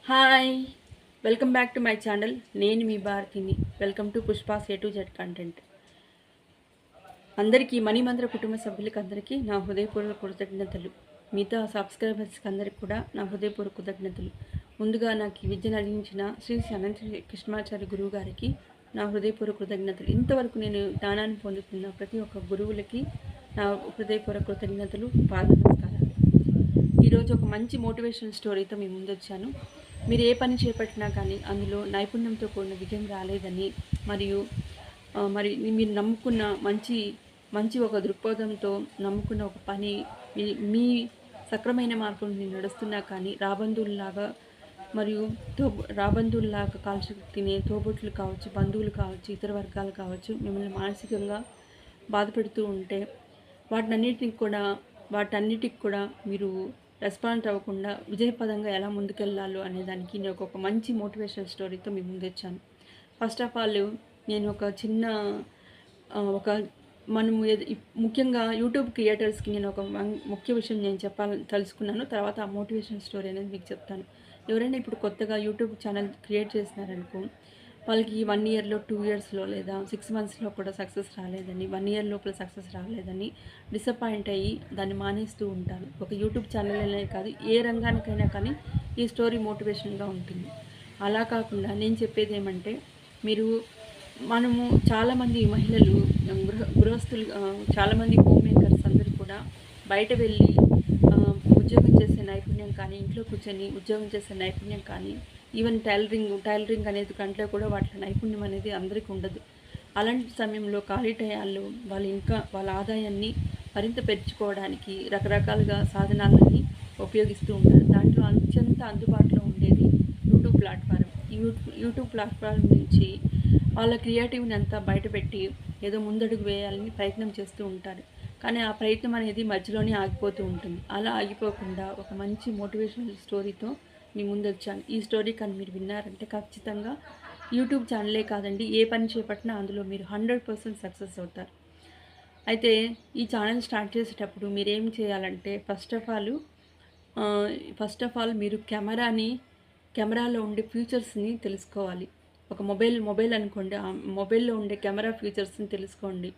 Hi welcome back to my channel. నేను మీ భారతిని. Welcome to Pushpa's A to Z content. అందరికీ మణిమంత్ర కుటుంబ సభ్యులకి అందరికీ నా హృదయపూర్వక కృతజ్ఞతలు. మిగతా సబ్స్క్రైబర్స్కి అందరికీ కూడా నా హృదయపూర్వక కృతజ్ఞతలు. ముందుగా నాకు ఈ విద్యను అందించిన శ్రీ అనంత కృష్ణమాచార్య గురువు గారికి నా హృదయపూర్వక కృతజ్ఞతలు. ఇంతవరకు నేను జ్ఞానాన్ని పొందుతున్న ప్రతి ఒక్క గురువులకి నా హృదయపూర్వక కృతజ్ఞతలు, పాద నమస్కారాలు. ఈరోజు ఒక మంచి మోటివేషనల్ స్టోరీతో మీ ముందు వచ్చాను. మీరు ఏ పని చేపట్టినా కానీ అందులో నైపుణ్యంతో కూడిన విజయం రాలేదని, మరియు మీరు నమ్ముకున్న మంచి ఒక దృక్పథంతో నమ్ముకున్న ఒక పని మీ సక్రమైన మార్గంలో నడుస్తున్నా కానీ రాబందుల్లాగా కాల్చి తినే తోబుట్లు కావచ్చు, బంధువులు కావచ్చు, ఇతర వర్గాలు కావచ్చు, మిమ్మల్ని మానసికంగా బాధ పెడుతూ ఉంటే వాటన్నిటికి కూడా మీరు రెస్పాండ్ అవ్వకుండా విజయపదంగా ఎలా ముందుకెళ్ళాలో అనే దానికి నేను ఒక మంచి మోటివేషనల్ స్టోరీతో మీ ముందు వచ్చాను. ఫస్ట్ ఆఫ్ ఆల్ నేను ఒక చిన్న ముఖ్యంగా యూట్యూబ్ క్రియేటర్స్కి నేను ఒక ముఖ్య విషయం నేను తెలుసుకున్నాను. తర్వాత ఆ మోటివేషనల్ స్టోరీ అనేది మీకు చెప్తాను. ఎవరైనా ఇప్పుడు కొత్తగా యూట్యూబ్ ఛానల్ క్రియేట్ చేసినారనుకో, వాళ్ళకి 1 ఇయర్లో 2 ఇయర్స్లో లేదా 6 మంత్స్లో కూడా సక్సెస్ రాలేదని, 1 ఇయర్ లోపల సక్సెస్ రాలేదని డిసప్పాయింట్ అయ్యి దాన్ని మానేస్తూ ఉంటారు. ఒక యూట్యూబ్ ఛానల్ అనే కాదు, ఏ రంగానికైనా కానీ ఈ స్టోరీ మోటివేషన్గా ఉంటుంది. అలా కాకుండా నేను చెప్పేది ఏమంటే, మనము చాలామంది మహిళలు గృహస్థులు, చాలామంది హోమ్ మేకర్స్ అందరూ కూడా బయట వెళ్ళి ఉద్యోగం చేసే నైపుణ్యం కానీ, ఇంట్లో కూర్చొని ఉద్యోగం చేసే నైపుణ్యం కానీ, ఈవెన్ టైలరింగ్ అనేది కంట్లో కూడా వాటి నైపుణ్యం అనేది అందరికీ ఉండదు. అలాంటి సమయంలో ఖాళీ టయాల్లో వాళ్ళ ఆదాయాన్ని మరింత పెంచుకోవడానికి రకరకాలుగా సాధనాలని ఉపయోగిస్తూ ఉంటారు. దాంట్లో అత్యంత అందుబాటులో ఉండేది యూట్యూబ్ ప్లాట్ఫారం. యూట్యూబ్ ప్లాట్ఫారం నుంచి వాళ్ళ క్రియేటివ్ని అంతా బయటపెట్టి ఏదో ముందడుగు వేయాలని ప్రయత్నం చేస్తూ ఉంటారు. కానీ ఆ ప్రయత్నం అనేది మధ్యలోనే ఆగిపోతూ ఉంటుంది. అలా ఆగిపోకుండా ఒక మంచి మోటివేషనల్ స్టోరీతో మీ ముందు వచ్చాను. ఈ స్టోరీ కానీ మీరు విన్నారంటే ఖచ్చితంగా యూట్యూబ్ ఛానలే కాదండి, ఏ పని చేపట్టినా అందులో మీరు 100% సక్సెస్ అవుతారు. అయితే ఈ ఛానల్ స్టార్ట్ చేసేటప్పుడు మీరేం చేయాలంటే, ఫస్ట్ ఆఫ్ ఆల్ మీరు కెమెరాలో ఉండే ఫీచర్స్ని తెలుసుకోవాలి. ఒక మొబైల్ అనుకోండి, ఆ మొబైల్లో ఉండే కెమెరా ఫీచర్స్ని తెలుసుకోండి.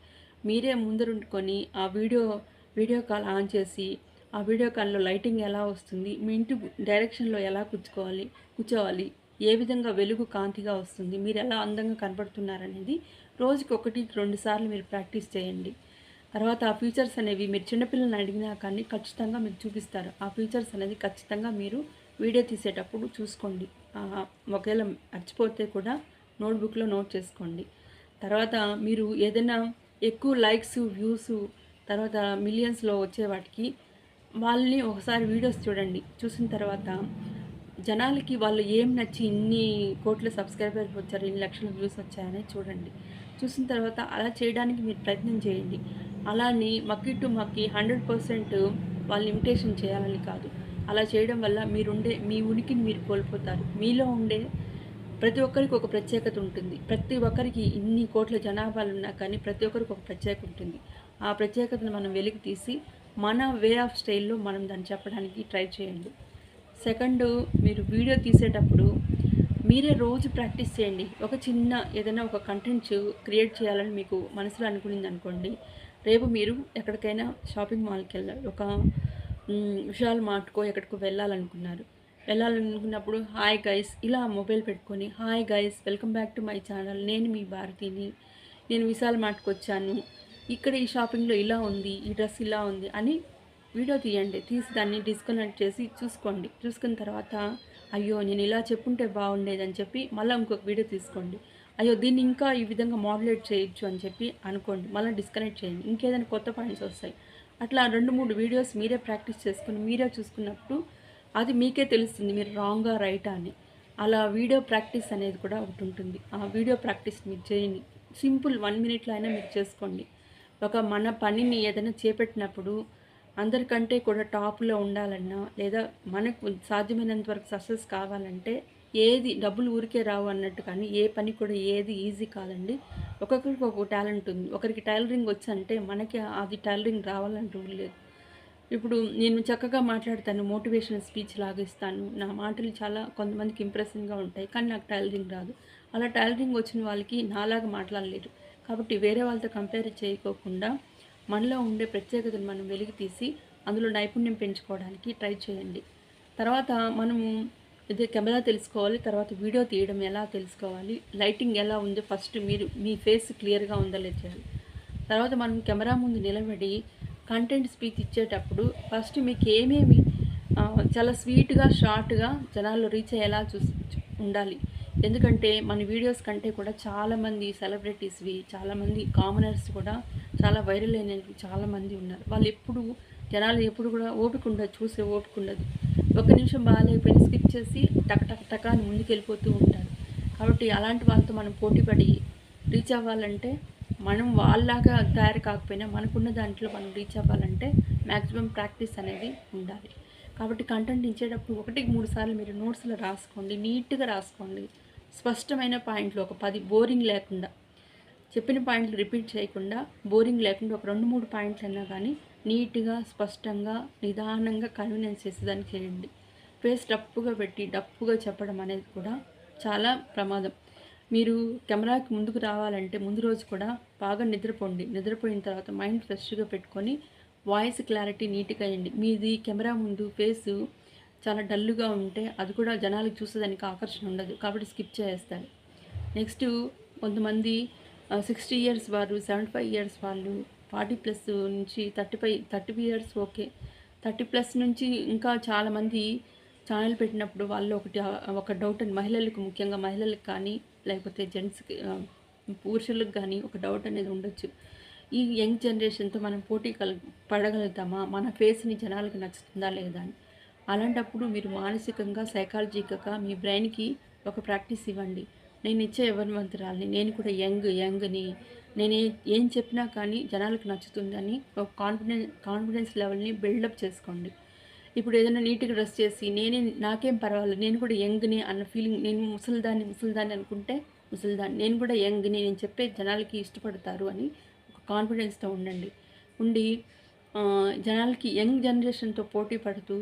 మీరే ముందరుండుకొని ఆ వీడియో కాల్ ఆన్ చేసి, ఆ వీడియో కాల్లో లైటింగ్ ఎలా వస్తుంది, మీ ఇంటి డైరెక్షన్లో ఎలా కూర్చోవాలి, ఏ విధంగా వెలుగు కాంతిగా వస్తుంది, మీరు ఎలా అందంగా కనపడుతున్నారనేది రోజుకి 1-2 సార్లు మీరు ప్రాక్టీస్ చేయండి. తర్వాత ఆ ఫీచర్స్ అనేవి మీరు చిన్నపిల్లల్ని అడిగినా కానీ ఖచ్చితంగా మీకు చూపిస్తారు. ఆ ఫీచర్స్ అనేది ఖచ్చితంగా మీరు వీడియో తీసేటప్పుడు చూసుకోండి. ఒకవేళ మర్చిపోతే కూడా నోట్బుక్లో నోట్ చేసుకోండి. తర్వాత మీరు ఏదైనా ఎక్కువ లైక్స్, వ్యూస్, తర్వాత మిలియన్స్లో వచ్చే వాటికి వాళ్ళని ఒకసారి వీడియోస్ చూడండి. చూసిన తర్వాత జనాలకి వాళ్ళు ఏం నచ్చి ఇన్ని కోట్ల సబ్స్క్రైబర్స్ వచ్చారు, ఇన్ని లక్షల వ్యూస్ వచ్చాయని చూడండి. చూసిన తర్వాత అలా చేయడానికి మీరు ప్రయత్నం చేయండి. అలాని మక్కి 100% వాళ్ళని ఇమిటేషన్ చేయాలని కాదు. అలా చేయడం వల్ల మీ ఉనికిని మీరు కోల్పోతారు. మీలో ఉండే ప్రతి ఒక్కరికి ఒక ప్రత్యేకత ఉంటుంది. ప్రతి ఒక్కరికి ఇన్ని కోట్ల జనాభాలు ఉన్నా కానీ ప్రతి ఒక్కరికి ఒక ప్రత్యేకత ఉంటుంది. ఆ ప్రత్యేకతను మనం వెలికి తీసి మన వే ఆఫ్ స్టైల్లో మనం దాన్ని చెప్పడానికి ట్రై చేయండి. సెకండ్, మీరు వీడియో తీసేటప్పుడు మీరే రోజు ప్రాక్టీస్ చేయండి. ఏదైనా ఒక కంటెంట్ క్రియేట్ చేయాలని మీకు మనసులో అనుకునింది అనుకోండి, రేపు మీరు ఎక్కడికైనా షాపింగ్ మాల్కి వెళ్ళాలి, ఒక విశాల్ మార్ట్కో ఎక్కడికో వెళ్ళాలనుకున్నప్పుడు హాయ్ గైస్ ఇలా మొబైల్ పెట్టుకొని, hi guys welcome back to my channel, నేను మీ భారతిని, నేను విశాల్ మార్ట్కి వచ్చాను, ఇక్కడ ఈ షాపింగ్లో ఇలా ఉంది, ఈ డ్రెస్ ఇలా ఉంది అని వీడియో తీయండి. తీసి దాన్ని డిస్కనెక్ట్ చేసి చూసుకోండి. చూసుకున్న తర్వాత అయ్యో నేను ఇలా చెప్పుంటే బాగుండేదని చెప్పి మళ్ళీ ఇంకొక వీడియో తీసుకోండి. అయ్యో దీన్ని ఇంకా ఈ విధంగా మాడ్యులేట్ చేయొచ్చు అని చెప్పి అనుకోండి. మళ్ళీ డిస్కనెక్ట్ చేయండి. ఇంకేదైనా కొత్త పాయింట్స్ వస్తాయి. అట్లా 2-3 వీడియోస్ మీరే ప్రాక్టీస్ చేసుకుని మీరే చూసుకున్నప్పుడు అది మీకే తెలుస్తుంది మీరు రాంగా రైటా అని. అలా వీడియో ప్రాక్టీస్ అనేది కూడా ఒకటి ఉంటుంది. ఆ వీడియో ప్రాక్టీస్ మీరు చేయండి. సింపుల్ 1 మినిట్లో అయినా మీరు చేసుకోండి. మన పనిని ఏదైనా చేపట్టినప్పుడు అందరికంటే కూడా టాప్లో ఉండాలన్నా, లేదా మనకు సాధ్యమైనంత వరకు సక్సెస్ కావాలంటే డబ్బులు ఊరికే రావు అన్నట్టు, కానీ ఏ పని కూడా ఏది ఈజీ కాదండి. ఒక్కొక్కరికి ఒక్కొక్క టాలెంట్ ఉంది. ఒకరికి టైలరింగ్ వచ్చంటే మనకి అది టైలరింగ్ రావాలని రూల్ లేదు. ఇప్పుడు నేను చక్కగా మాట్లాడతాను, మోటివేషనల్ స్పీచ్ లాగా ఇస్తాను. నా మాటలు చాలా కొంతమందికి ఇంప్రెసివ్‌గా ఉంటాయి. కానీ నాకు టైలరింగ్ రాదు. అలా టైలరింగ్ వచ్చిన వాళ్ళకి నాలాగా మాట్లాడలేరు. కాబట్టి వేరే వాళ్ళతో కంపేర్ చేయకోకుండా మనలో ఉండే ప్రత్యేకతను మనం వెలికి తీసి అందులో నైపుణ్యం పెంచుకోవడానికి ట్రై చేయండి. తర్వాత మనము ఇదే కెమెరా తెలుసుకోవాలి. తర్వాత వీడియో తీయడం ఎలా తెలుసుకోవాలి. లైటింగ్ ఎలా ఉందో ఫస్ట్ మీరు మీ ఫేస్ క్లియర్‌గా ఉందా లేదా చేయాలి. తర్వాత మనం కెమెరా ముందు నిలబడి కంటెంట్ స్పీచ్ ఇచ్చేటప్పుడు ఫస్ట్ మీకు ఏమేమి చాలా స్వీట్‌గా, షార్ట్‌గా జనాల్లో రీచ్ అయ్యేలా ఉండాలి. ఎందుకంటే మన వీడియోస్ కంటే కూడా చాలామంది సెలబ్రిటీస్‌వి, చాలామంది కామనర్స్ కూడా చాలా వైరల్ అయినవి చాలామంది ఉన్నారు. జనాలు ఎప్పుడు కూడా ఓపిక ఉండదు, చూసే ఓపిక ఉండదు. ఒక నిమిషం బాగాలేకపోయినా స్కిప్ చేసి టక టక టక అని ముందుకెళ్ళిపోతూ ఉంటారు. కాబట్టి అలాంటి వాళ్ళతో మనం పోటీపడి రీచ్ అవ్వాలంటే మనం వాళ్ళలాగా తయారు కాకపోయినా మనకున్న దాంట్లో మనం రీచ్ అవ్వాలంటే మ్యాక్సిమం ప్రాక్టీస్ అనేది ఉండాలి. కాబట్టి కంటెంట్ ఇచ్చేటప్పుడు 1-3 సార్లు మీరు నోట్స్లో రాసుకోండి, నీట్‌గా రాసుకోండి. స్పష్టమైన పాయింట్లు ఒక 10 బోరింగ్ లేకుండా, చెప్పిన పాయింట్లు రిపీట్ చేయకుండా, బోరింగ్ లేకుండా ఒక 2-3 పాయింట్లన్నా కానీ నీట్‌గా, స్పష్టంగా, నిదానంగా కన్వీనియన్స్ చేసేదాన్ని చేయండి. ఫేస్ డప్పుగా చెప్పడం అనేది కూడా చాలా ప్రమాదం. మీరు కెమెరాకి ముందుకు రావాలంటే ముందు రోజు కూడా బాగా నిద్రపోండి. నిద్రపోయిన తర్వాత మైండ్ ఫ్రెష్‌గా పెట్టుకొని వాయిస్ క్లారిటీ నీట్‌గా ఇయ్యండి. మీది కెమెరా ముందు ఫేసు చాలా డల్‌గా ఉంటే అది కూడా జనాలకు చూసేదానికి ఆకర్షణ ఉండదు. కాబట్టి స్కిప్ చేసేస్తారు. నెక్స్టు కొంతమంది 60 ఇయర్స్ వారు, 75 ఇయర్స్ వాళ్ళు, 40+ నుంచి 30 ఇయర్స్ ఓకే. 30+ నుంచి ఇంకా చాలామంది ఛానల్ పెట్టినప్పుడు వాళ్ళు ఒక డౌట్ అని ముఖ్యంగా మహిళలకు కానీ లేకపోతే జెంట్స్‌కి పురుషులకు కానీ ఒక డౌట్ అనేది ఉండొచ్చు. ఈ యంగ్ జనరేషన్‌తో మనం పడగలుగుతామా? మన ఫేస్‌ని జనాలకి నచ్చుతుందా లేదా అని. అలాంటప్పుడు మీరు మానసికంగా, సైకాలజికల్‌గా మీ బ్రెయిన్‌కి ఒక ప్రాక్టీస్ ఇవ్వండి. నేనిచ్చే యవ్వనవంతురాలిని, నేను కూడా యంగ్‌ని, ఏం చెప్పినా కానీ జనాలకు నచ్చుతుందని ఒక కాన్ఫిడెన్స్ లెవెల్‌ని బిల్డప్ చేసుకోండి. ఇప్పుడు ఏదైనా నీట్‌గా డ్రెస్ చేసి నాకేం పర్వాలేదు, నేను కూడా యంగ్‌ని అన్న ఫీలింగ్, నేను ముసలిదాన్ని అనుకుంటే ముసలిదాన్ని, నేను కూడా యంగ్‌ని, నేను చెప్పేది జనాలకి ఇష్టపడతారు అని ఒక కాన్ఫిడెన్స్‌తో ఉండి జనాలకి యంగ్ జనరేషన్‌తో పోటీ పడుతూ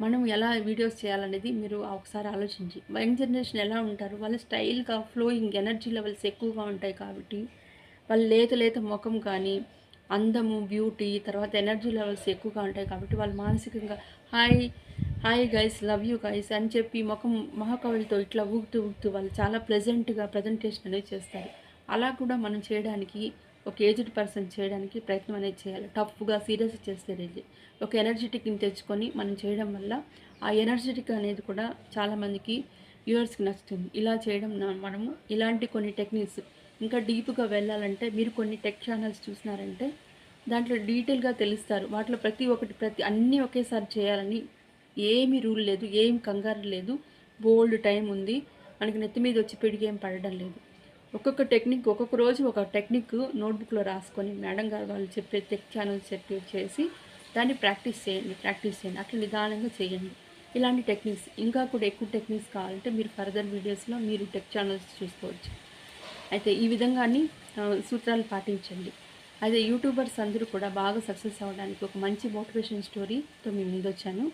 మనం ఎలా వీడియోస్ చేయాలనేది మీరు ఒకసారి ఆలోచించి, యంగ్ జనరేషన్ ఎలా ఉంటారు, వాళ్ళు స్టైల్‌గా ఫ్లోయింగ్ ఎనర్జీ లెవెల్స్ ఎక్కువగా ఉంటాయి కాబట్టి వాళ్ళు లేత మొఖం కానీ, అందము, బ్యూటీ, తర్వాత ఎనర్జీ లెవెల్స్ ఎక్కువగా ఉంటాయి కాబట్టి వాళ్ళు మానసికంగా hi hi guys, love you guys అని చెప్పి మహాకవులతో ఇట్లా ఊగుతూ వాళ్ళు చాలా ప్లెజెంట్‌గా ప్రజెంటేషన్ అనేది చేస్తారు. అలా కూడా మనం చేయడానికి, ఒక ఏజ్డ్ పర్సన్ చేయడానికి ప్రయత్నం అనేది చేయాలి. టఫ్‌గా సీరియస్ చేస్తే ఒక ఎనర్జెటిక్‌ని తెచ్చుకొని మనం చేయడం వల్ల ఆ ఎనర్జెటిక్ అనేది కూడా చాలామందికి వ్యూవర్స్‌కి నచ్చుతుంది. ఇలా చేయడం మనము ఇలాంటి కొన్ని టెక్నిక్స్ ఇంకా డీప్‌గా వెళ్ళాలంటే మీరు కొన్ని టెక్ ఛానల్స్ చూసినారంటే దాంట్లో డీటెయిల్‌గా తెలుస్తారు. వాటిలో అన్నీ ఒకేసారి చేయాలని ఏమి రూల్ లేదు. ఏం కంగారు లేదు. బోలెడు టైం ఉంది. మనకి నెత్తి మీద వచ్చి పిడుగేం పడడం లేదు. ఒక్కొక్క రోజు ఒక టెక్నిక్ నోట్‌బుక్‌లో రాసుకొని మేడం గారు వాళ్ళు చెప్పే టెక్ ఛానల్స్ చేసి దాన్ని ప్రాక్టీస్ చేయండి. అట్లా నిదానంగా చేయండి. ఇలాంటి టెక్నిక్స్ ఇంకా కూడా ఎక్కువ టెక్నిక్స్ కావాలంటే మీరు ఫర్దర్ వీడియోస్‌లో మీరు టెక్ ఛానల్స్ చూసుకోవచ్చు. అయితే ఈ విధంగాని సూత్రాలు పాటించండి. అదే యూట్యూబర్స్ అందరూ కూడా బాగా సక్సెస్ అవ్వడానికి ఒక మంచి మోటివేషన్ స్టోరీతో మీ ముందొచ్చాను.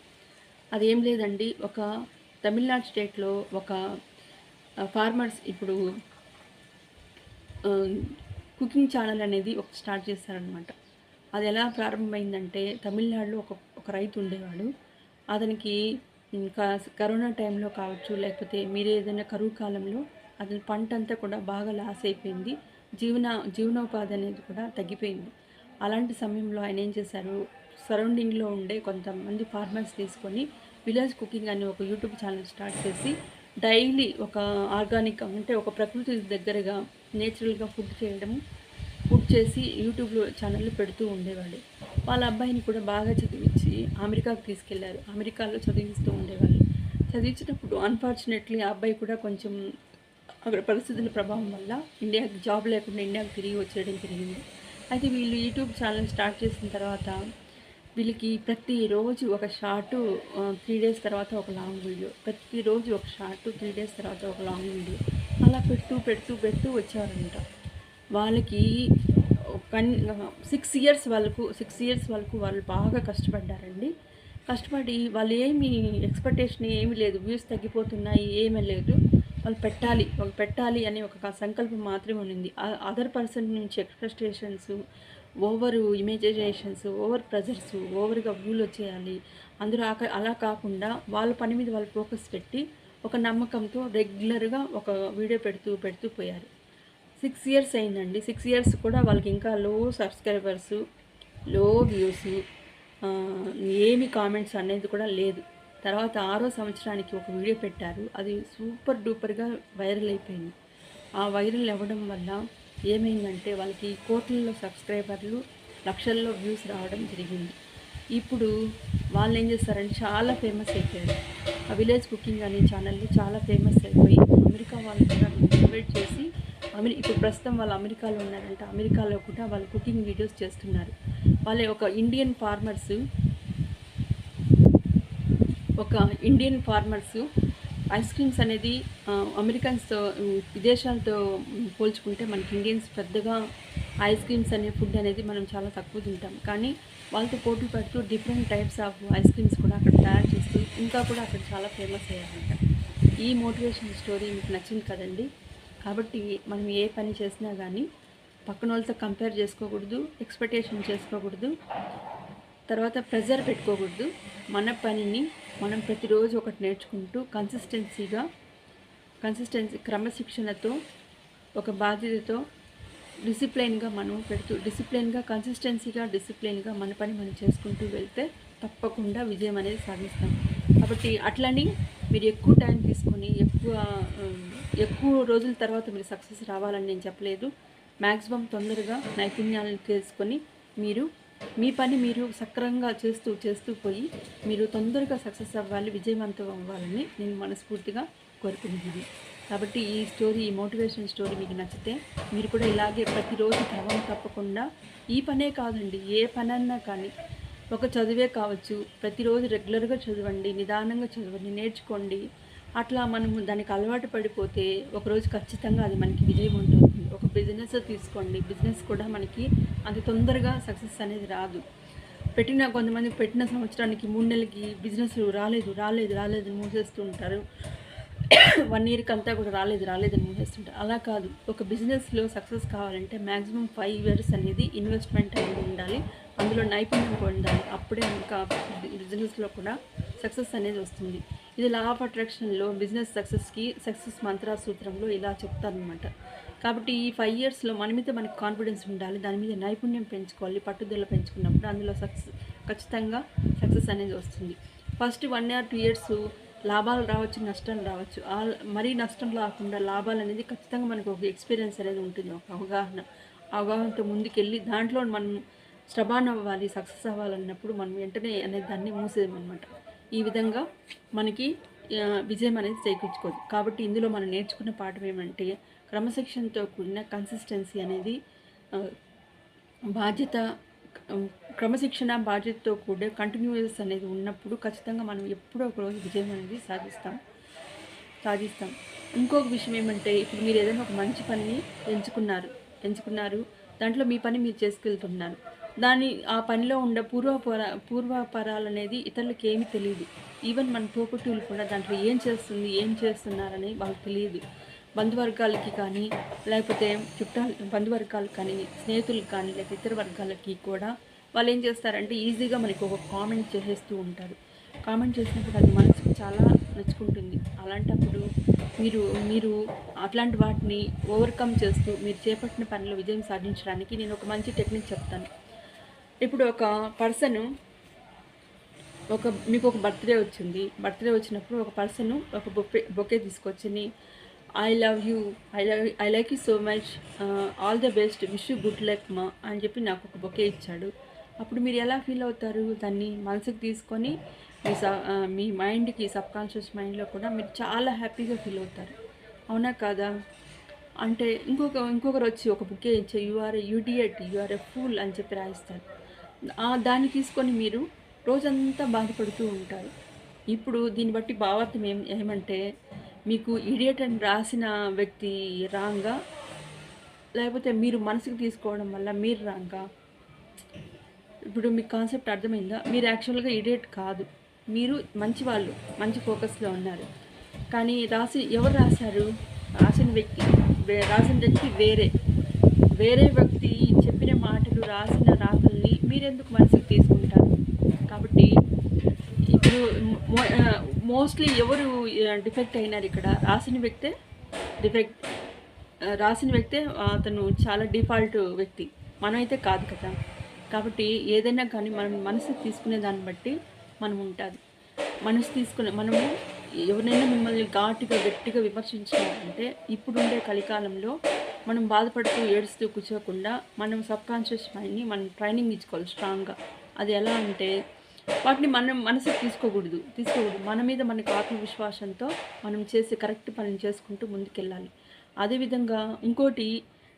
అదేం లేదండి, ఒక తమిళనాడు స్టేట్‌లో ఒక ఫార్మర్స్ ఇప్పుడు కుకింగ్ ఛానల్ అనేది స్టార్ట్ చేశారనమాట. అది ఎలా ప్రారంభమైందంటే తమిళనాడులో ఒక రైతు ఉండేవాడు. అతనికి ఇంకా కరోనా టైంలో కావచ్చు, లేకపోతే ఏదైనా కరువు కాలంలో అతని పంట అంతా కూడా బాగా లాస్ అయిపోయింది. జీవనోపాధి అనేది కూడా తగ్గిపోయింది. అలాంటి సమయంలో ఆయన ఏం చేశారు, సరౌండింగ్లో ఉండే కొంతమంది ఫార్మర్స్ తీసుకొని విలేజ్ కుకింగ్ అనే ఒక యూట్యూబ్ ఛానల్ స్టార్ట్ చేసి డైలీ ఒక ఆర్గానిక్ అంటే ఒక ప్రకృతి దగ్గరగా నేచురల్గా ఫుడ్ చేసి యూట్యూబ్లో ఛానల్లో పెడుతూ ఉండేవాడు. వాళ్ళ అబ్బాయిని కూడా బాగా చదివించి అమెరికాకు తీసుకెళ్లారు. అమెరికాలో చదివిస్తూ ఉండేవాళ్ళు. చదివించినప్పుడు అన్ఫార్చునేట్లీ ఆ అబ్బాయి కూడా కొంచెం అక్కడ పరిస్థితుల ప్రభావం వల్ల ఇండియాకి జాబ్ లేకుండా ఇండియాకి తిరిగి వచ్చేయడం జరిగింది. అయితే వీళ్ళు యూట్యూబ్ ఛానల్ స్టార్ట్ చేసిన తర్వాత వీళ్ళకి ప్రతిరోజు ఒక షార్టు, 3 డేస్ తర్వాత ఒక లాంగ్ వీడియో, ప్రతిరోజు ఒక షార్టు, 3 డేస్ తర్వాత ఒక లాంగ్ వీడియో, అలా పెడుతూ వచ్చారనమాట. వాళ్ళకి సిక్స్ ఇయర్స్ వరకు వాళ్ళు బాగా కష్టపడ్డారండి. కష్టపడి వాళ్ళు ఏమి ఎక్స్‌పెక్టేషన్ ఏమి లేదు. వ్యూస్ తగ్గిపోతున్నాయి ఏమీ లేదు. వాళ్ళు పెట్టాలి అనే ఒక సంకల్పం మాత్రమే ఉండింది. అదర్ పర్సన్ నుంచి ఎక్స్‌పెక్టేషన్స్, ఓవర్ ఇమేజినేషన్స్, ఓవర్ ప్రెజర్స్, ఓవర్‌గా వ్యూలొచ్చేయాలి. అందరూ అలా కాకుండా వాళ్ళ పని మీద వాళ్ళు ఫోకస్ పెట్టి, ఒక నమ్మకంతో రెగ్యులర్‌గా ఒక వీడియో పెడుతూ పోయారు. 6 ఇయర్స్ అయిందండి. 6 ఇయర్స్ కూడా వాళ్ళకి ఇంకా లో సబ్స్క్రైబర్స్, లో వ్యూస్, ఏమి కామెంట్స్ అనేది కూడా లేదు. తర్వాత 6వ సంవత్సరానికి ఒక వీడియో పెట్టారు. అది సూపర్ డూపర్‌గా వైరల్ అయిపోయింది. ఆ వైరల్ అవ్వడం వల్ల ఏమైందంటే వాళ్ళకి కోట్లలో సబ్స్క్రైబర్లు, లక్షల్లో వ్యూస్ రావడం జరిగింది. ఇప్పుడు వాళ్ళు ఏం చేస్తారంటే చాలా ఫేమస్ అయిపోయారు. ఆ విలేజ్ కుకింగ్ అనే ఛానల్‌లో చాలా ఫేమస్ అయిపోయి అమెరికా వాళ్ళు కూడా ఇన్వైట్ చేసి ఇప్పుడు ప్రస్తుతం వాళ్ళు అమెరికాలో ఉన్నారంట. అమెరికాలో కూడా వాళ్ళు కుకింగ్ వీడియోస్ చేస్తున్నారు. వాళ్ళ ఒక ఇండియన్ ఫార్మర్స్ ఐస్ క్రీమ్స్ అనేది అమెరికన్స్‌తో విదేశాలతో పోల్చుకుంటే మనకి ఇండియన్స్ పెద్దగా ఐస్ క్రీమ్స్ అనే ఫుడ్ అనేది మనం చాలా తక్కువ తింటాం. కానీ వాళ్ళతో పోటీ పడుతూ different types of ice creams కూడా అక్కడ తయారు చేస్తూ ఇంకా కూడా అక్కడ చాలా ఫేమస్ అయ్యారంట. ఈ మోటివేషన్ స్టోరీ మీకు నచ్చింది కదండి. కాబట్టి మనం ఏ పని చేసినా కానీ పక్కన వాళ్ళతో కంపేర్ చేసుకోకూడదు, ఎక్స్పెక్టేషన్ చేసుకోకూడదు, తర్వాత ప్రెజర్ పెట్టుకోకూడదు. మన పనిని మనం ప్రతిరోజు ఒకటి నేర్చుకుంటూ క్రమశిక్షణతో, ఒక బాధ్యతతో, డిసిప్లైన్గా మన పని మనం చేసుకుంటూ వెళ్తే తప్పకుండా విజయం అనేది సాధిస్తాం. కాబట్టి అట్లని మీరు ఎక్కువ టైం తీసుకొని ఎక్కువ రోజుల తర్వాత మీరు సక్సెస్ రావాలని నేను చెప్పలేదు. మ్యాక్సిమం తొందరగా నైపుణ్యాలను తెలుసుకొని మీ పని మీరు సక్రమంగా చేస్తూ పోయి మీరు తొందరగా సక్సెస్ అవ్వాలి, విజయవంతం అవ్వాలని నేను మనస్ఫూర్తిగా కోరుకుంటున్నాను. కాబట్టి ఈ మోటివేషన్ స్టోరీ మీకు నచ్చితే మీరు కూడా ఇలాగే ప్రతిరోజు క్రమం తప్పకుండా ఈ పనే కాదండి, ఏ పనన్నా కానీ ఒక చదివే కావచ్చు, ప్రతిరోజు రెగ్యులర్గా చదవండి, నిదానంగా చదవండి, నేర్చుకోండి. అట్లా మనము దానికి అలవాటు పడిపోతే ఒకరోజు ఖచ్చితంగా అది మనకి విజయం ఉంటుంది. ఒక బిజినెస్ తీసుకోండి, బిజినెస్ కూడా మనకి అంత తొందరగా సక్సెస్ అనేది రాదు. కొంతమంది పెట్టిన సంవత్సరానికి 3 నెలలకి బిజినెస్ రాలేదని మూసేస్తూ ఉంటారు. 1 ఇయర్కి అంతా కూడా రాలేదని మూసేస్తుంటారు. అలా కాదు, ఒక బిజినెస్లో సక్సెస్ కావాలంటే మ్యాక్సిమం 5 ఇయర్స్ అనేది ఇన్వెస్ట్మెంట్ అనేది ఉండాలి, అందులో నైపుణ్యం పొందాలి. అప్పుడే ఇంకా బిజినెస్లో కూడా సక్సెస్ అనేది వస్తుంది. ఇది లా ఆఫ్ అట్రాక్షన్లో సక్సెస్ మంత్ర సూత్రంలో ఇలా చెప్తారనమాట. కాబట్టి ఈ 5 ఇయర్స్లో మన మీద మనకి కాన్ఫిడెన్స్ ఉండాలి, దాని మీద నైపుణ్యం పెంచుకోవాలి. పట్టుదల పెంచుకున్నప్పుడు అందులో ఖచ్చితంగా సక్సెస్ అనేది వస్తుంది. ఫస్ట్ 1 or 2 ఇయర్స్ లాభాలు రావచ్చు, నష్టాలు రావచ్చు. మరీ నష్టం రాకుండా లాభాలు అనేది ఖచ్చితంగా మనకు ఒక ఎక్స్పీరియన్స్ అనేది ఉంటుంది, ఒక అవగాహనతో ముందుకెళ్ళి దాంట్లో మనం స్టబాన్ అవ్వాలి, సక్సెస్ అవ్వాలన్నప్పుడు మనం వెంటనే అనేది దాన్ని మూసేయమన్నమాట. ఈ విధంగా మనకి విజయం అనేది చేకూర్చుకోవచ్చు. కాబట్టి ఇందులో మనం నేర్చుకున్న పాఠం ఏమంటే క్రమశిక్షణతో కూడిన కన్సిస్టెన్సీ అనేది బాధ్యతతో కూడే కంటిన్యూస్ అనేది ఉన్నప్పుడు ఖచ్చితంగా మనం ఎప్పుడో ఒక రోజు విజయం అనేది సాధిస్తాం. ఇంకొక విషయం ఏమంటే ఇప్పుడు మీరు ఏదైనా ఒక మంచి పనిని ఎంచుకున్నారు, దాంట్లో మీ పని మీరు చేసుకెళ్తున్నారు. ఆ పనిలో ఉండే పూర్వాపరాలు అనేది ఇతరులకి ఏమీ తెలియదు. ఈవెన్ మన తోబుట్టువులు కూడా దాంట్లో ఏం చేస్తున్నారని వాళ్ళకి తెలియదు. బంధువర్గాలకి కానీ, లేకపోతే బంధువర్గాలకు కానీ, స్నేహితులకు కానీ, లేకపోతే ఇతర వర్గాలకి కూడా వాళ్ళు ఏం చేస్తారంటే ఈజీగా మనకి ఒక కామెంట్ చేసేస్తూ ఉంటారు. కామెంట్ చేసినప్పుడు అది మనసుకు చాలా నచ్చుకుంటుంది. అలాంటప్పుడు మీరు అట్లాంటి వాటిని ఓవర్కమ్ చేస్తూ మీరు చేపట్టిన పనిలో విజయం సాధించడానికి నేను ఒక మంచి టెక్నిక్ చెప్తాను. ఇప్పుడు ఒక పర్సను మీకు ఒక బర్త్డే వచ్చినప్పుడు ఒక పర్సను ఒక బొకే తీసుకొచ్చి I love you, I like you so much, all the best, wish you good luck మా అని చెప్పి నాకు ఒక బొకే ఇచ్చాడు. అప్పుడు మీరు ఎలా ఫీల్ అవుతారు? దాన్ని మనసుకు తీసుకొని మీ మైండ్కి, సబ్కాన్షియస్ మైండ్లో కూడా మీరు చాలా హ్యాపీగా ఫీల్ అవుతారు. అవునా కాదా? అంటే ఇంకొకరు వచ్చి ఒక బుకే ఇచ్చే యు ఆర్ ఏ ఫూల్ అని చెప్పి రాయిస్తారు. దాన్ని తీసుకొని మీరు రోజంతా బాధపడుతూ ఉంటారు. ఇప్పుడు దీన్ని బట్టి భావార్థం ఏమంటే మీకు ఇడియట్ అని రాసిన వ్యక్తి రాంగా, లేకపోతే మీరు మనసుకు తీసుకోవడం వల్ల మీరు రాంగా? ఇప్పుడు మీకు కాన్సెప్ట్ అర్థమైందా? మీరు యాక్చువల్గా ఇడియట్ కాదు, మీరు మంచి వాళ్ళు, మంచి ఫోకస్లో ఉన్నారు. కానీ ఎవరు రాశారు? రాసిన వ్యక్తి వేరే వ్యక్తి చెప్పిన మాటలు, రాసిన రాతల్ని మీరెందుకు మనసుకు తీసుకుంటారు? కాబట్టి ఇప్పుడు మోస్ట్లీ ఎవరు డిఫెక్ట్ అయినారు ఇక్కడ? డిఫెక్ట్ రాసిన వ్యక్తే అతను చాలా డిఫాల్ట్ వ్యక్తి, మనమైతే కాదు కదా. కాబట్టి ఏదైనా కానీ మనం మనసు తీసుకునే దాన్ని బట్టి మనం ఉంటుంది. మనము ఎవరైనా మిమ్మల్ని ఘాటుగా గట్టిగా విమర్శించారంటే ఇప్పుడుండే కలికాలంలో మనం బాధపడుతూ ఏడుస్తూ కూర్చోకుండా మనం సబ్కాన్షియస్ మైండ్ని మనం ట్రైనింగ్ ఇచ్చుకోవాలి స్ట్రాంగ్గా. అది ఎలా అంటే వాటిని మనం మనసుకు తీసుకోకూడదు. మన మీద మనకు ఆత్మవిశ్వాసంతో మనం చేసే కరెక్ట్ పనిని చేసుకుంటూ ముందుకెళ్ళాలి. అదేవిధంగా ఇంకోటి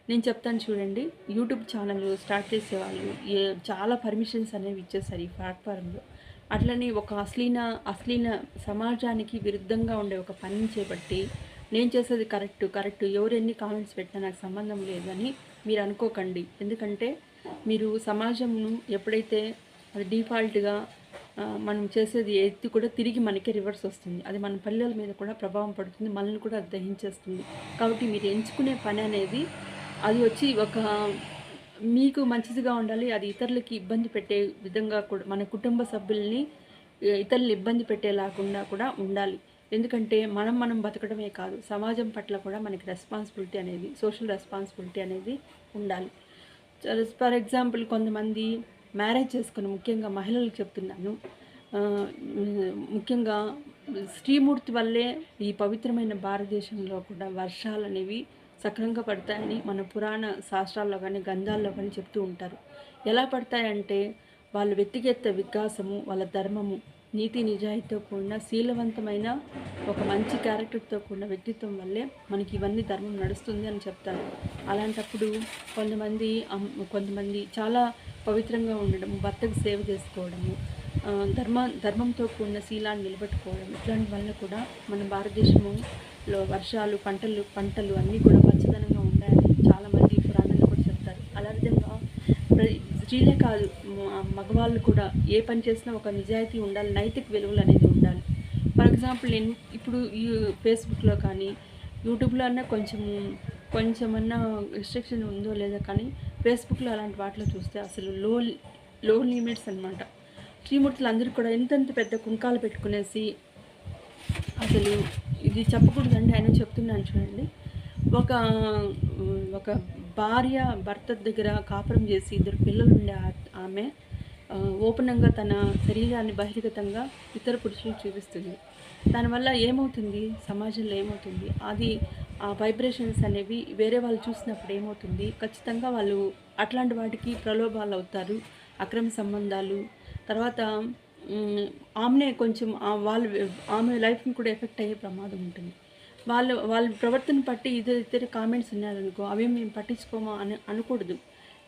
నేను చెప్తాను చూడండి, యూట్యూబ్ ఛానల్ స్టార్ట్ చేసేవాళ్ళు చాలా పర్మిషన్స్ అనేవి ఇచ్చేసారు ఈ ప్లాట్ఫారంలో. అట్లని ఒక అశ్లీల సమాజానికి విరుద్ధంగా ఉండే ఒక పనిని చేపట్టి నేను చేసేది కరెక్ట్ ఎవరు ఎన్ని కామెంట్స్ పెట్టినా నాకు సంబంధం లేదని మీరు అనుకోకండి. ఎందుకంటే మీరు సమాజంను ఎప్పుడైతే అది డిఫాల్ట్గా మనం చేసేది ఎత్తి కూడా తిరిగి మనకే రివర్స్ వస్తుంది. అది మన పిల్లల మీద కూడా ప్రభావం పడుతుంది, మనల్ని కూడా దహించేస్తుంది. కాబట్టి మీరు ఎంచుకునే పని అనేది అది వచ్చి మీకు మంచిదిగా ఉండాలి. అది ఇతరులకి ఇబ్బంది పెట్టే విధంగా కూడా, మన కుటుంబ సభ్యుల్ని ఇతరులు ఇబ్బంది పెట్టేలాకుండా కూడా ఉండాలి. ఎందుకంటే మనం బతకడమే కాదు, సమాజం పట్ల కూడా మనకి రెస్పాన్సిబిలిటీ అనేది, సోషల్ రెస్పాన్సిబిలిటీ అనేది ఉండాలి. ఫర్ ఎగ్జాంపుల్ కొంతమంది మ్యారేజ్ చేసుకుని, ముఖ్యంగా మహిళలకు చెప్తున్నాను, ముఖ్యంగా శ్రీమూర్తి వల్లే ఈ పవిత్రమైన భారతదేశంలో కూడా వర్షాలు అనేవి సక్రంగా పడతాయని మన పురాణ శాస్త్రాల్లో కానీ గ్రంథాల్లో కానీ చెప్తూ ఉంటారు. ఎలా పడతాయంటే వాళ్ళ వ్యక్తిగత వికాసము, వాళ్ళ ధర్మము, నీతి నిజాయితీతో కూడిన శీలవంతమైన ఒక మంచి క్యారెక్టర్తో కూడిన వ్యక్తిత్వం వల్లే మనకి ఇవన్నీ ధర్మం నడుస్తుంది అని చెప్తారు. అలాంటప్పుడు కొంతమంది చాలా పవిత్రంగా ఉండడము, భర్తకు సేవ చేసుకోవడము, ధర్మంతో కూడిన శీలాన్ని నిలబెట్టుకోవడం, ఇట్లాంటి వల్ల కూడా మన భారతదేశంలో వర్షాలు, పంటలు అన్నీ కూడా పచ్చదనంగా ఉంటాయని చాలామంది పురాణాలు కూడా చెప్తారు. అలా విధంగా స్త్రీలే కాదు, మగవాళ్ళు కూడా ఏ పని చేసినా ఒక నిజాయితీ ఉండాలి, నైతిక విలువలు అనేది ఉండాలి. ఫర్ ఎగ్జాంపుల్ నేను ఇప్పుడు ఈ ఫేస్బుక్లో కానీ యూట్యూబ్లో అన్నా కొంచెమన్నా రిస్ట్రిక్షన్ ఉందో లేదో కానీ ఫేస్బుక్లో అలాంటి వాటిలో చూస్తే అసలు లో లిమిట్స్ అనమాట. శ్రీమూర్తులు అందరూ కూడా ఎంతెంత పెద్ద కుంకాలు పెట్టుకునేసి, అసలు ఇది చెప్పకూడదండి ఆయన చెప్తున్నాను చూడండి. ఒక భార్య భర్త దగ్గర కాపురం చేసి 2 పిల్లలు ఉండే ఆమె ఓపెనంగా తన శరీరాన్ని బహిర్గతంగా ఇతర పురుషులకు చూపిస్తుంది. దానివల్ల ఏమవుతుంది, సమాజంలో ఏమవుతుంది, అది ఆ వైబ్రేషన్స్ అనేవి వేరే వాళ్ళు చూసినప్పుడు ఏమవుతుంది, ఖచ్చితంగా వాళ్ళు అట్లాంటి వాటికి ప్రలోభాలు అవుతారు. అక్రమ సంబంధాలు, తర్వాత ఆమెనే కొంచెం ఆమె లైఫ్ని కూడా ఎఫెక్ట్ అయ్యే ప్రమాదం ఉంటుంది. వాళ్ళ ప్రవర్తన పట్టి ఇతర కామెంట్స్ ఉన్నారనుకో, అవి మేము పట్టించుకోమా అని అనకూడదు.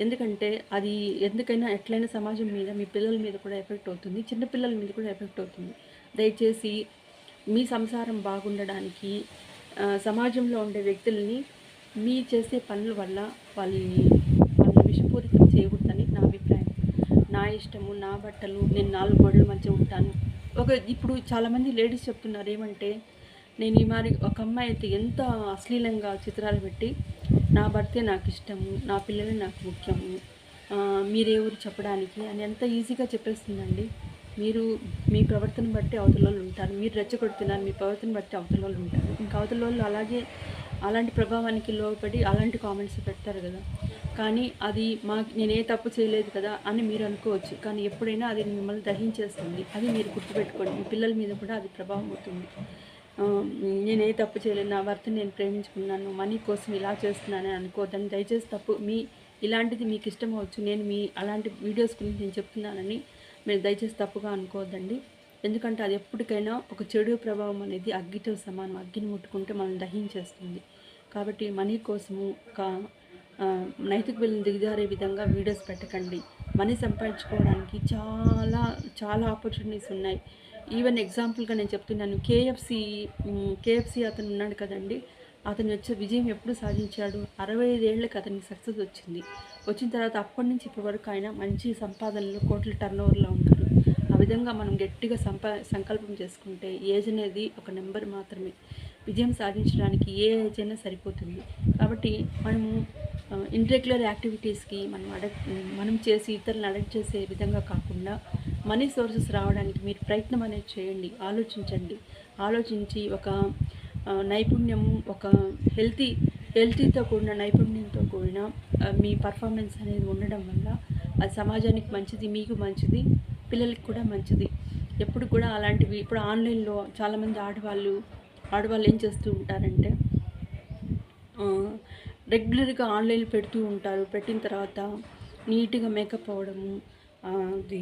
ఎందుకంటే అది ఎందుకైనా ఎట్లయినా సమాజం మీద, మీ పిల్లల మీద కూడా ఎఫెక్ట్ అవుతుంది, చిన్నపిల్లల మీద కూడా ఎఫెక్ట్ అవుతుంది. దయచేసి మీ సంసారం బాగుండడానికి సమాజంలో ఉండే వ్యక్తుల్ని మీ చేసే పనుల వల్ల వాళ్ళని విషపూరితం చేయకూడదని నా అభిప్రాయం. నా ఇష్టము, నా బట్టలు, నేను 4 గోడల మధ్య ఉంటాను. ఇప్పుడు చాలామంది లేడీస్ చెప్తున్నారు ఏమంటే, నేను ఈ మరి ఒక అమ్మాయి అయితే ఎంత అశ్లీలంగా చిత్రాలు పెట్టి, నా భర్తే నాకు ఇష్టము, నా పిల్లలే నాకు ముఖ్యము, మీరెవరు చెప్పడానికి అని ఎంత ఈజీగా చెప్పేస్తుందండి. మీరు మీ ప్రవర్తన బట్టి అవతల వాళ్ళు ఉంటారు, మీరు రెచ్చగొడుతున్నారు, మీ ప్రవర్తన బట్టి అవతల వాళ్ళు ఉంటారు. ఇంకా అవతల వాళ్ళు అలాంటి ప్రభావానికి లోపడి అలాంటి కామెంట్స్ పెడతారు కదా. కానీ అది నేనే తప్పు చేయలేదు కదా అని మీరు అనుకోవచ్చు, కానీ ఎప్పుడైనా అది మిమ్మల్ని దహించేస్తుంది. అది మీరు గుర్తుపెట్టుకోండి, మీ పిల్లల మీద కూడా అది ప్రభావం అవుతుంది. నేనే తప్పు చేయలేదు, నా భర్తని నేను ప్రేమించుకున్నాను, మనీ కోసం ఇలా చేస్తున్నానని అనుకోవద్దని దయచేసి ఇలాంటిది మీకు ఇష్టం అవచ్చు, నేను అలాంటి వీడియోస్ గురించి నేను చెప్తున్నానని మీరు దయచేసి తప్పుగా అనుకోవద్దండి. ఎందుకంటే అది ఎప్పటికైనా ఒక చెడు ప్రభావం అనేది అగ్గితో సమానం, అగ్గిని ముట్టుకుంటే మనం దహించేస్తుంది. కాబట్టి మనీ కోసము నైతిక విలువలు దిగజారే విధంగా వీడియోస్ పెట్టకండి. మనీ సంపాదించుకోవడానికి చాలా చాలా ఆపర్చునిటీస్ ఉన్నాయి. ఈవెన్ ఎగ్జాంపుల్గా నేను చెప్తున్నాను, కేఎఫ్సి అతను ఉన్నాడు కదండి, అతను వచ్చే విజయం ఎప్పుడు సాధించాడు? 65 ఏళ్ళకి అతనికి సక్సెస్ వచ్చింది. వచ్చిన తర్వాత అప్పటి నుంచి ఇప్పటి వరకు ఆయన మంచి సంపాదనలో కోట్ల టర్నోవర్‌లో ఉన్నారు. ఆ విధంగా మనం గట్టిగా సంకల్పం చేసుకుంటే ఏజ్ అనేది ఒక నెంబర్ మాత్రమే. విజయం సాధించడానికి ఏ ఏజ్ అయినా సరిపోతుంది. కాబట్టి మనము ఇర్రెగ్యులర్ యాక్టివిటీస్‌కి మనం చేసి ఇతరులను అడక్ట్ చేసే విధంగా కాకుండా మనీ సోర్సెస్ రావడానికి మీరు ప్రయత్నం అనేది చేయండి. ఆలోచించండి. ఆలోచించి ఒక నైపుణ్యము, ఒక హెల్తీతో కూడిన నైపుణ్యంతో కూడిన మీ పర్ఫార్మెన్స్ అనేది ఉండడం వల్ల అది సమాజానికి మంచిది, మీకు మంచిది, పిల్లలకి కూడా మంచిది. ఎప్పుడు కూడా అలాంటివి ఇప్పుడు ఆన్లైన్‌లో చాలామంది ఆడవాళ్ళు ఏం చేస్తూ ఉంటారంటే రెగ్యులర్గా ఆన్లైన్ పెడుతూ ఉంటారు. పెట్టిన తర్వాత నీట్‌గా మేకప్ అవ్వడము, అది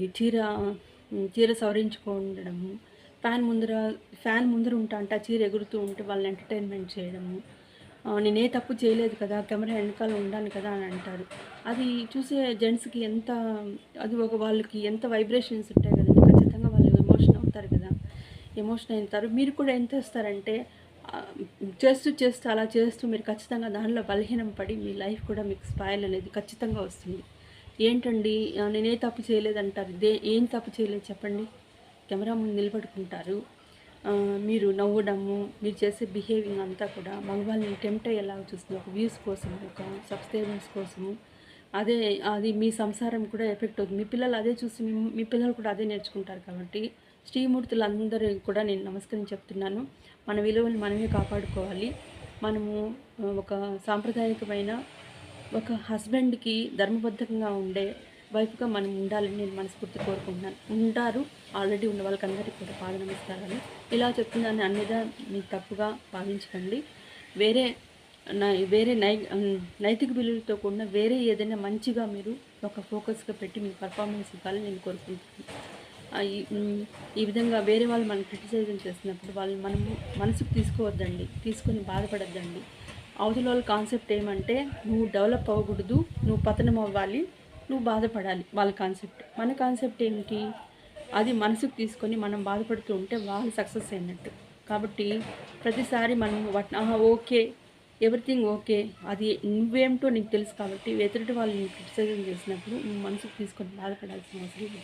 చీర సవరించుకోవడము, ఫ్యాన్ ముందర ఉంటా చీర ఎగురుతూ ఉంటే వాళ్ళని ఎంటర్టైన్మెంట్ చేయడము. నేనే తప్పు చేయలేదు కదా, కెమెరా వెనకాల ఉండాను కదా అని అంటారు. అది చూసే జెంట్స్‌కి అది వాళ్ళకి ఎంత వైబ్రేషన్స్ ఉంటాయి కదండీ! ఖచ్చితంగా వాళ్ళు ఎమోషన్ అవుతారు కదా! ఎమోషన్ అవుతారు. మీరు కూడా ఎంత చేస్తారంటే చేస్తూ అలా చేస్తూ మీరు ఖచ్చితంగా దానిలో బలహీనం పడి మీ లైఫ్ కూడా మీకు స్పాయిల్ అనేది ఖచ్చితంగా వస్తుంది. ఏంటండి నేనే తప్పు చేయలేదంటారు. ఏం తప్పు చేయలేదు చెప్పండి? కెమెరా ముందు నిలబడుకుంటారు. మీరు నవ్వడము, మీరు చేసే బిహేవింగ్ అంతా కూడా మగవాళ్ళని టెంప్ట్ అయ్యేలాగా చూస్తుంది. ఒక వ్యూస్ కోసము, ఒక సబ్స్క్రైబర్స్ కోసము. అది మీ సంసారం కూడా ఎఫెక్ట్ అవుతుంది. మీ పిల్లలు అదే చూసి మీ పిల్లలు కూడా అదే నేర్చుకుంటారు కాబట్టి శ్రీమూర్తులందరికీ కూడా నేను నమస్కరించి చెప్తున్నాను. మన విలువలు మనమే కాపాడుకోవాలి. మనము ఒక సాంప్రదాయకమైన ఒక హస్బెండ్‌కి ధర్మబద్ధంగా ఉండే వైఫ్‌గా మనం ఉండాలని నేను మనస్ఫూర్తిగా కోరుకుంటున్నాను. ఉంటారు. ఆల్రెడీ ఉన్న వాళ్ళకందరికీ కూడా పాద నమస్కారాలు. ఇలా చెప్తున్నాను అన్నిదా మీరు తప్పుగా భావించకండి. వేరే నైతిక విలువలతో కూడిన వేరే ఏదైనా మంచిగా మీరు ఒక ఫోకస్‌గా పెట్టి మీ పర్ఫార్మెన్స్ ఇవ్వాలని నేను కోరుకుంటున్నాను. ఈ విధంగా వేరే వాళ్ళు మనం క్రిటిసైజం చేస్తున్నప్పుడు వాళ్ళని మనము మనసుకు తీసుకోవద్దండి. తీసుకొని బాధపడొద్దండి. అవతల వాళ్ళ కాన్సెప్ట్ ఏమంటే నువ్వు డెవలప్ అవ్వకూడదు, నువ్వు పతనం అవ్వాలి, నువ్వు బాధపడాలి వాళ్ళ కాన్సెప్ట్. మన కాన్సెప్ట్ ఏంటి? అది మనసుకు తీసుకొని మనం బాధపడుతూ ఉంటే వాళ్ళు సక్సెస్ అయినట్టు. కాబట్టి ప్రతిసారి మనం ఓకే, ఎవ్రీథింగ్ ఓకే, అది నువ్వేమిటో నీకు తెలుసు కాబట్టి ఎదుటి వాళ్ళు నేను క్రిటిసైజం చేసినప్పుడు నువ్వు మనసుకు తీసుకొని బాధపడాల్సిన అవసరం లేదు.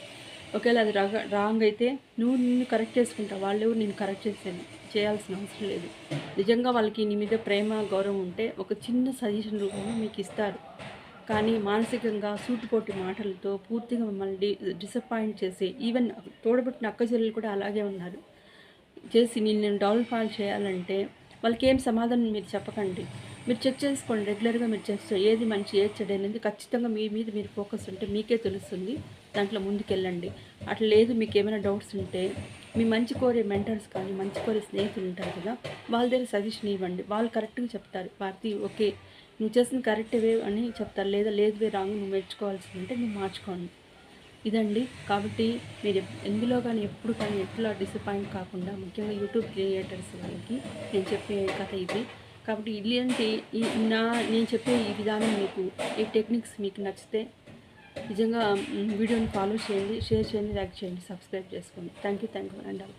ఒకవేళ అది రాంగ్ అయితే నువ్వు నిన్ను కరెక్ట్ చేసుకుంటావు. వాళ్ళెవరు నిన్ను కరెక్ట్ చేయాల్సిన అవసరం లేదు. నిజంగా వాళ్ళకి నీ మీద ప్రేమ, గౌరవం ఉంటే ఒక చిన్న సజెషన్ రూపంలో మీకు ఇస్తారు. కానీ మానసికంగా సూటిపోటి మాటలతో పూర్తిగా మిమ్మల్ని డిసప్పాయింట్ చేసి ఈవెన్ తోడబుట్టిన అక్క చెల్లెలు కూడా అలాగే ఉన్నారు. చేసి నిన్ను డౌన్ఫాల్ చేయాలంటే వాళ్ళకి ఏం సమాధానం మీరు చెప్పకండి. మీరు చెక్ చేసుకోండి. రెగ్యులర్గా మీరు చేస్తే ఏది మంచి ఏది చెడు అనేది ఖచ్చితంగా మీ మీద మీరు ఫోకస్ ఉంటే మీకే తెలుస్తుంది. దాంట్లో ముందుకెళ్ళండి. అట్లా లేదు మీకు ఏమైనా డౌట్స్ ఉంటే మీ మంచి కోరే మెంటర్స్ కానీ మంచి కోరే స్నేహితులు ఉంటారు కదా, వాళ్ళ దగ్గర సజెషన్ ఇవ్వండి. వాళ్ళు కరెక్ట్గా చెప్తారు. భారతి ఓకే నువ్వు చేసిన కరెక్ట్ వే అని చెప్తారు. లేదు వే రాంగ్ నువ్వు మెచ్చుకోవాల్సింది అంటే నువ్వు మార్చుకోండి. ఇదండి. కాబట్టి మీరు ఎందులో కానీ ఎప్పుడు కానీ ఎట్లా డిసప్పాయింట్ కాకుండా ముఖ్యంగా యూట్యూబ్ క్రియేటర్స్ వాళ్ళకి నేను చెప్పే కథ ఇది. కాబట్టి ఇలాంటి నేను చెప్పే ఈ విధానం మీకు ఈ టెక్నిక్స్ మీకు నచ్చితే నిజంగా వీడియోని ఫాలో చేయండి, షేర్ చేయండి, లైక్ చేయండి, సబ్స్క్రైబ్ చేసుకోండి. Thank you and all.